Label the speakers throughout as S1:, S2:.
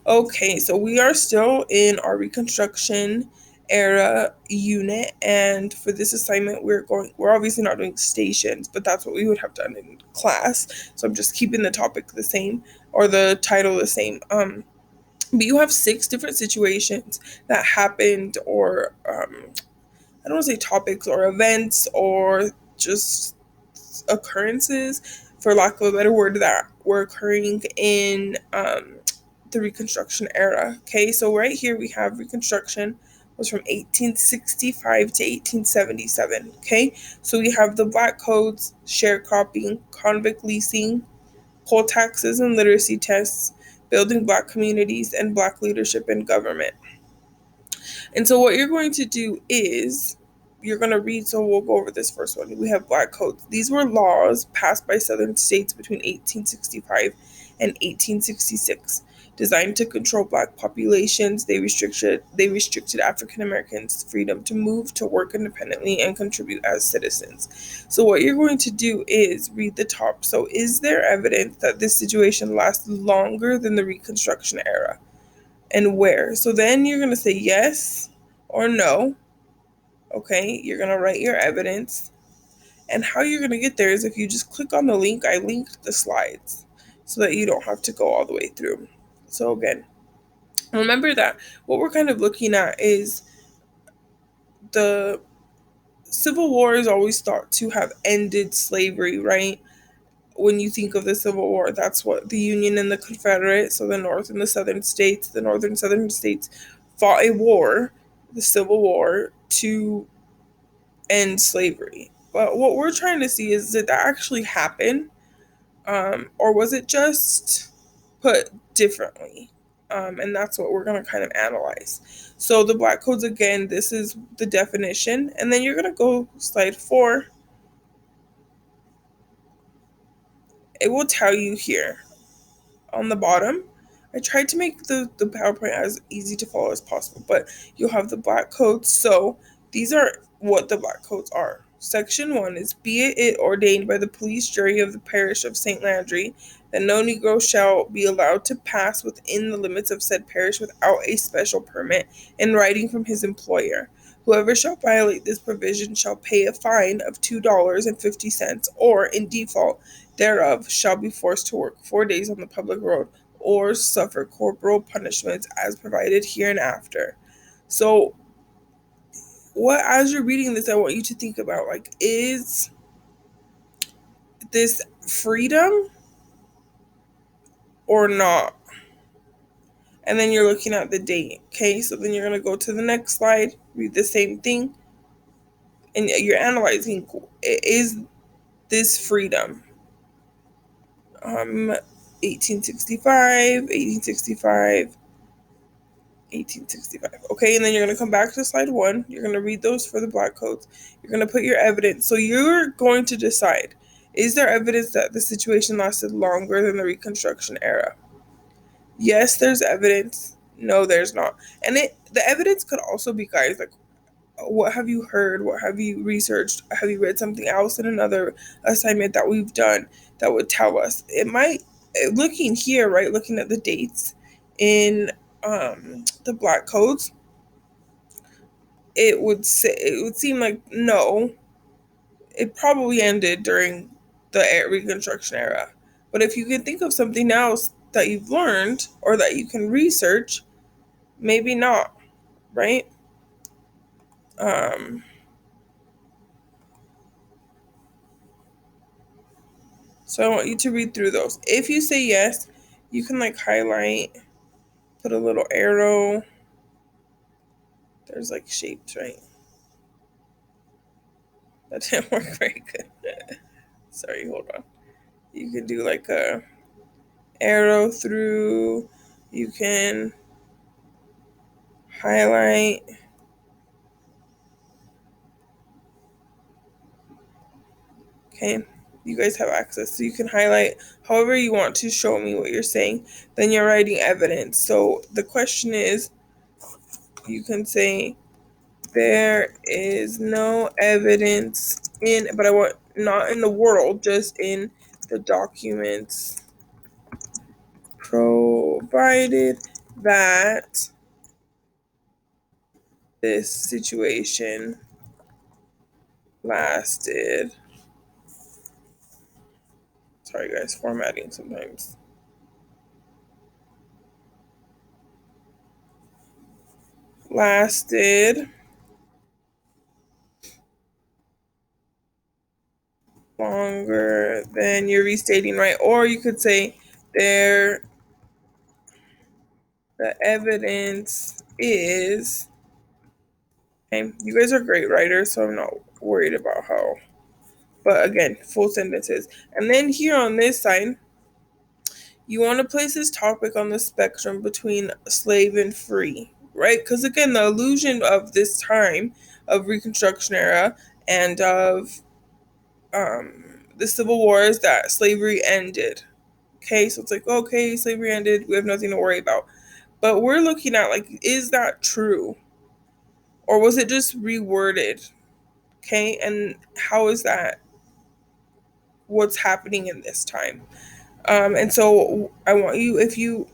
S1: Okay, so we are still in our Reconstruction era unit, and for this assignment we're obviously not doing stations, but that's what we would have done in class. So I'm just keeping the topic the same, or the title the same. But you have 6 different situations that happened, or I don't want to say topics or events or just occurrences, for lack of a better word, that were occurring in the Reconstruction era. Okay, so right here we have Reconstruction was from 1865 to 1877. Okay, so we have the Black Codes, sharecropping, convict leasing, poll taxes and literacy tests, building Black communities, and Black leadership in government. And so what you're going to do is you're going to read, so we'll go over this first one. We have Black Codes. These were laws passed by southern states between 1865 and 1866, designed to control Black populations. They restricted African Americans' freedom to move, to work independently, and contribute as citizens. So what you're going to do is read the top. So is there evidence that this situation lasted longer than the Reconstruction era? And where? So then you're going to say yes or no. Okay, you're going to write your evidence. And how you're going to get there is if you just click on the link. I linked the slides so that you don't have to go all the way through. So again, remember that what we're kind of looking at is the Civil War is always thought to have ended slavery, right? When you think of the Civil War, that's what the Union and the Confederate, so the North and the Southern states, the Northern Southern states fought a war, the Civil War, to end slavery. But what we're trying to see is, did that actually happen? Or was it just put differently? And that's what we're going to kind of analyze. So the Black Codes, again, this is the definition. And then you're going to go slide 4. It will tell you here on the bottom. I tried to make the PowerPoint as easy to follow as possible, but you'll have the Black Codes. So these are what the Black Codes are. Section 1 is, be it ordained by the police jury of the parish of St. Landry that no Negro shall be allowed to pass within the limits of said parish without a special permit in writing from his employer. Whoever shall violate this provision shall pay a fine of $2.50, or in default thereof shall be forced to work 4 days on the public road or suffer corporal punishments as provided hereinafter. So what, as you're reading this, I want you to think about, like, is this freedom or not? And then you're looking at the date. Okay, so then you're going to go to the next slide, read the same thing, and you're analyzing, is this freedom? 1865, 1865, 1865. Okay, and then you're going to come back to slide 1. You're going to read those for the Black Codes. You're going to put your evidence. So you're going to decide, is there evidence that the situation lasted longer than the Reconstruction era? Yes, there's evidence. No, there's not. And the evidence could also be, guys, like, what have you heard? What have you researched? Have you read something else in another assignment that we've done that would tell us? It might, looking here, right, looking at the dates in the Black Codes, it would seem like no, it probably ended during the Reconstruction era. But if you can think of something else that you've learned or that you can research, maybe not, right? So I want you to read through those. If you say yes, you can like highlight, put a little arrow. There's like shapes, right? That didn't work very good. Sorry, hold on. You can do like a arrow through. You can highlight. Okay, you guys have access, so you can highlight however you want to show me what you're saying. Then you're writing evidence. So the question is, you can say, there is no evidence in, but I want not in the world, just in the documents provided that this situation lasted. Sorry, guys, formatting sometimes. Lasted longer than you're restating, right? Or you could say there the evidence is. Okay, you guys are great writers, so I'm not worried about how. But again, full sentences. And then here on this side, you want to place this topic on the spectrum between slave and free, right? Because again, the illusion of this time of Reconstruction era and of the Civil War is that slavery ended. Okay, so it's like, okay, slavery ended, we have nothing to worry about. But we're looking at, like, is that true? Or was it just reworded? Okay, and how is that what's happening in this time? And so I want you, if you're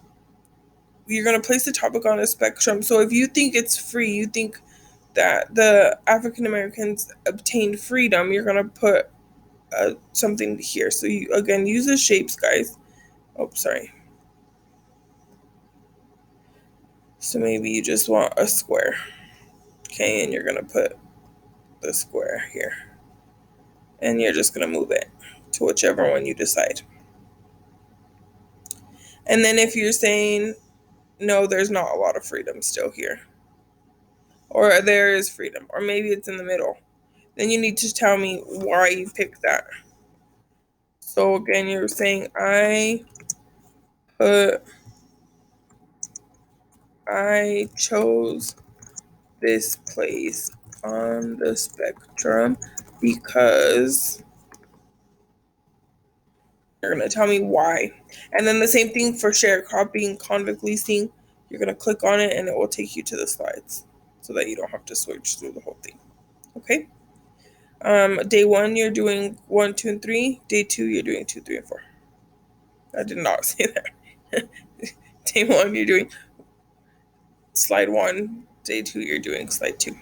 S1: going to place the topic on a spectrum. So if you think it's free, you think that the African Americans obtained freedom, you're going to put something here. So you, again, use the shapes, guys. Oh, sorry. So maybe you just want a square. Okay, and you're going to put the square here. And you're just going to move it to whichever one you decide. And then if you're saying, no, there's not a lot of freedom still here, or there is freedom, or maybe it's in the middle, then you need to tell me why you picked that. So again, you're saying put I chose this place on the spectrum because you're going to tell me why. And then the same thing for sharecropping, convict leasing. You're going to click on it and it will take you to the slides so that you don't have to switch through the whole thing. Okay? Day 1, you're doing 1, 2, and 3. Day 2, you're doing 2, 3, and 4. I did not say that. Day 1, you're doing slide 1. Day 2, you're doing slide 2.